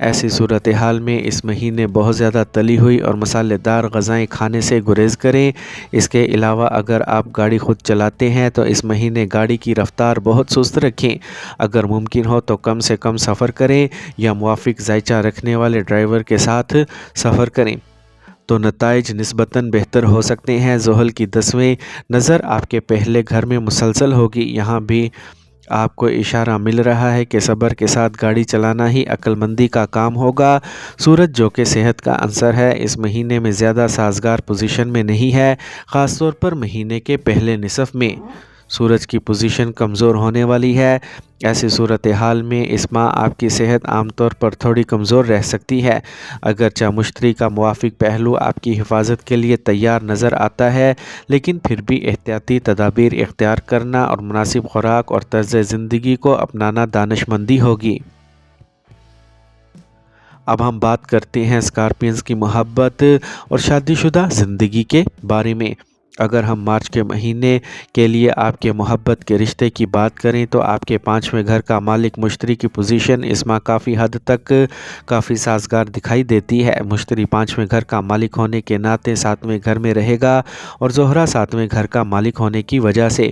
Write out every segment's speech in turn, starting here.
ایسی صورتحال میں اس مہینے بہت زیادہ تلی ہوئی اور مسالے دار غذائیں کھانے سے گریز کریں۔ اس کے علاوہ اگر آپ گاڑی خود چلاتے ہیں تو اس مہینے گاڑی کی رفتار بہت سست رکھیں۔ اگر ممکن ہو تو کم سے کم سفر کریں یا موافق ذائقہ رکھنے والے ڈرائیور کے ساتھ سفر کریں تو نتائج نسبتاً بہتر ہو سکتے ہیں۔ ذوحل کی 10ویں نظر آپ کے پہلے گھر میں مسلسل ہوگی۔ یہاں بھی آپ کو اشارہ مل رہا ہے کہ صبر کے ساتھ گاڑی چلانا ہی عقل مندی کا کام ہوگا۔ سورج جو کہ صحت کا عنصر ہے اس مہینے میں زیادہ سازگار پوزیشن میں نہیں ہے، خاص طور پر مہینے کے پہلے نصف میں سورج کی پوزیشن کمزور ہونے والی ہے۔ ایسی صورتحال میں اس ماہ آپ کی صحت عام طور پر تھوڑی کمزور رہ سکتی ہے۔ اگرچہ مشتری کا موافق پہلو آپ کی حفاظت کے لیے تیار نظر آتا ہے، لیکن پھر بھی احتیاطی تدابیر اختیار کرنا اور مناسب خوراک اور طرز زندگی کو اپنانا دانش مندی ہوگی۔ اب ہم بات کرتے ہیں اسکارپینز کی محبت اور شادی شدہ زندگی کے بارے میں۔ اگر ہم مارچ کے مہینے کے لیے آپ کے محبت کے رشتے کی بات کریں تو آپ کے 5ویں گھر کا مالک مشتری کی پوزیشن اس ماہ کافی حد تک کافی سازگار دکھائی دیتی ہے۔ مشتری 5ویں گھر کا مالک ہونے کے ناطے 7ویں گھر میں رہے گا اور زہرہ 7ویں گھر کا مالک ہونے کی وجہ سے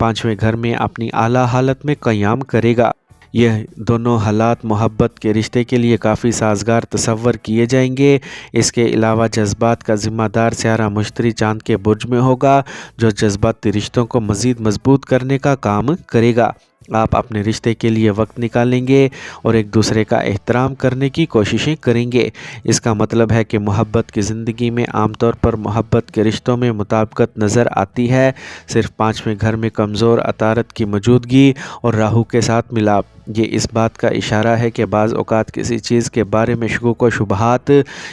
5ویں گھر میں اپنی اعلیٰ حالت میں قیام کرے گا۔ یہ دونوں حالات محبت کے رشتے کے لیے کافی سازگار تصور کیے جائیں گے۔ اس کے علاوہ جذبات کا ذمہ دار سیارہ مشتری چاند کے برج میں ہوگا جو جذباتی رشتوں کو مزید مضبوط کرنے کا کام کرے گا۔ آپ اپنے رشتے کے لیے وقت نکالیں گے اور ایک دوسرے کا احترام کرنے کی کوششیں کریں گے۔ اس کا مطلب ہے کہ محبت کی زندگی میں عام طور پر محبت کے رشتوں میں مطابقت نظر آتی ہے۔ صرف 5ویں گھر میں کمزور عطارد کی موجودگی اور راہو کے ساتھ ملاپ یہ اس بات کا اشارہ ہے کہ بعض اوقات کسی چیز کے بارے میں شکوک و شبہات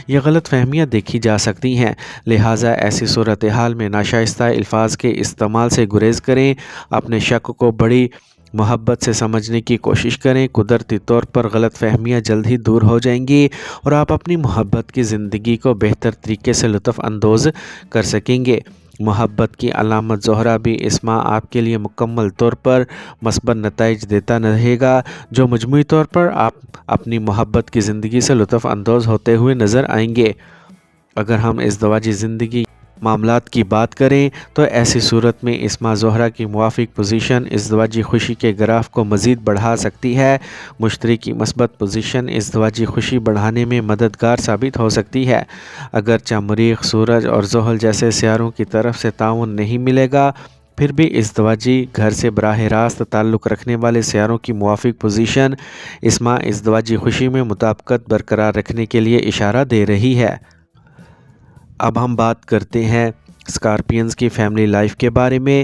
یا غلط فہمیاں دیکھی جا سکتی ہیں، لہٰذا ایسی صورتحال میں ناشائستہ الفاظ کے استعمال سے گریز کریں۔ اپنے شک کو بڑی محبت سے سمجھنے کی کوشش کریں۔ قدرتی طور پر غلط فہمیاں جلد ہی دور ہو جائیں گی اور آپ اپنی محبت کی زندگی کو بہتر طریقے سے لطف اندوز کر سکیں گے۔ محبت کی علامت زہرہ بھی اس ماہ آپ کے لیے مکمل طور پر مثبت نتائج دیتا رہے گا، جو مجموعی طور پر آپ اپنی محبت کی زندگی سے لطف اندوز ہوتے ہوئے نظر آئیں گے۔ اگر ہم ازدواجی زندگی معاملات کی بات کریں تو ایسی صورت میں اس ماہ زہرہ کی موافق پوزیشن ازدواجی خوشی کے گراف کو مزید بڑھا سکتی ہے۔ مشتری کی مثبت پوزیشن ازدواجی خوشی بڑھانے میں مددگار ثابت ہو سکتی ہے۔ اگرچہ مریخ، سورج اور زحل جیسے سیاروں کی طرف سے تعاون نہیں ملے گا، پھر بھی ازدواجی گھر سے براہ راست تعلق رکھنے والے سیاروں کی موافق پوزیشن اس ماہ ازدواجی خوشی میں مطابقت برقرار رکھنے کے لیے اشارہ دے رہی ہے۔ اب ہم بات کرتے ہیں اسکارپینز کی فیملی لائف کے بارے میں۔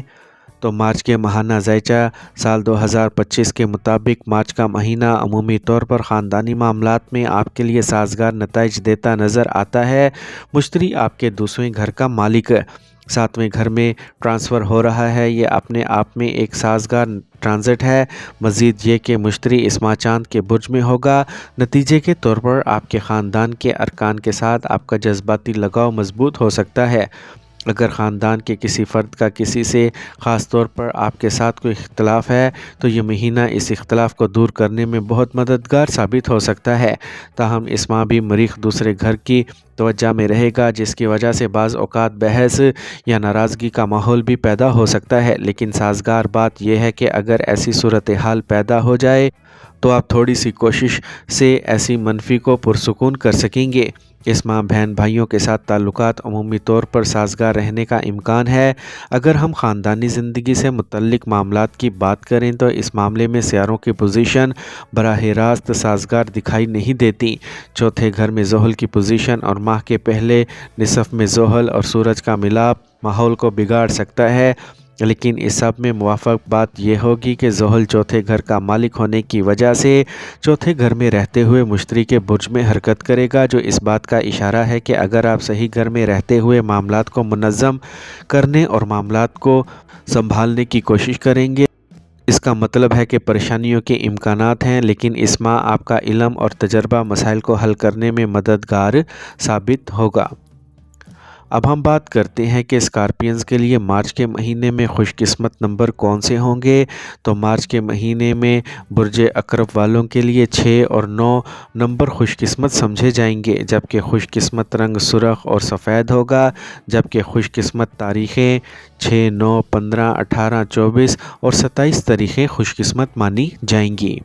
تو مارچ کے ماہانہ ذائچہ سال 2025 کے مطابق مارچ کا مہینہ عمومی طور پر خاندانی معاملات میں آپ کے لیے سازگار نتائج دیتا نظر آتا ہے۔ مشتری آپ کے 2ویں گھر کا مالک 7ویں گھر میں ٹرانسفر ہو رہا ہے۔ یہ اپنے آپ میں ایک سازگار ٹرانزٹ ہے۔ مزید یہ کہ مشتری اس ماہ چاند کے برج میں ہوگا۔ نتیجے کے طور پر آپ کے خاندان کے ارکان کے ساتھ آپ کا جذباتی لگاؤ مضبوط ہو سکتا ہے۔ اگر خاندان کے کسی فرد کا کسی سے خاص طور پر آپ کے ساتھ کوئی اختلاف ہے تو یہ مہینہ اس اختلاف کو دور کرنے میں بہت مددگار ثابت ہو سکتا ہے۔ تاہم اس ماہ بھی مریخ دوسرے گھر کی توجہ میں رہے گا، جس کی وجہ سے بعض اوقات بحث یا ناراضگی کا ماحول بھی پیدا ہو سکتا ہے۔ لیکن سازگار بات یہ ہے کہ اگر ایسی صورتحال پیدا ہو جائے تو آپ تھوڑی سی کوشش سے ایسی منفی کو پرسکون کر سکیں گے۔ اس ماہ بہن بھائیوں کے ساتھ تعلقات عمومی طور پر سازگار رہنے کا امکان ہے۔ اگر ہم خاندانی زندگی سے متعلق معاملات کی بات کریں تو اس معاملے میں سیاروں کی پوزیشن براہ راست سازگار دکھائی نہیں دیتی۔ 4تھے گھر میں زحل کی پوزیشن اور ماہ کے پہلے نصف میں زحل اور سورج کا ملاپ ماحول کو بگاڑ سکتا ہے، لیکن اس سب میں موافق بات یہ ہوگی کہ زحل 4تھے گھر کا مالک ہونے کی وجہ سے 4تھے گھر میں رہتے ہوئے مشتری کے برج میں حرکت کرے گا، جو اس بات کا اشارہ ہے کہ اگر آپ صحیح گھر میں رہتے ہوئے معاملات کو منظم کرنے اور معاملات کو سنبھالنے کی کوشش کریں گے، اس کا مطلب ہے کہ پریشانیوں کے امکانات ہیں، لیکن اس ماہ آپ کا علم اور تجربہ مسائل کو حل کرنے میں مددگار ثابت ہوگا۔ اب ہم بات کرتے ہیں کہ اسکارپینز کے لیے مارچ کے مہینے میں خوش قسمت نمبر کون سے ہوں گے۔ تو مارچ کے مہینے میں برج عقرب والوں کے لیے 6 اور 9 نمبر خوش قسمت سمجھے جائیں گے، جبکہ خوش قسمت رنگ سرخ اور سفید ہوگا، جبکہ خوش قسمت تاریخیں 6، 9، 15، 18، 24 اور 27 تاریخیں خوش قسمت مانی جائیں گی۔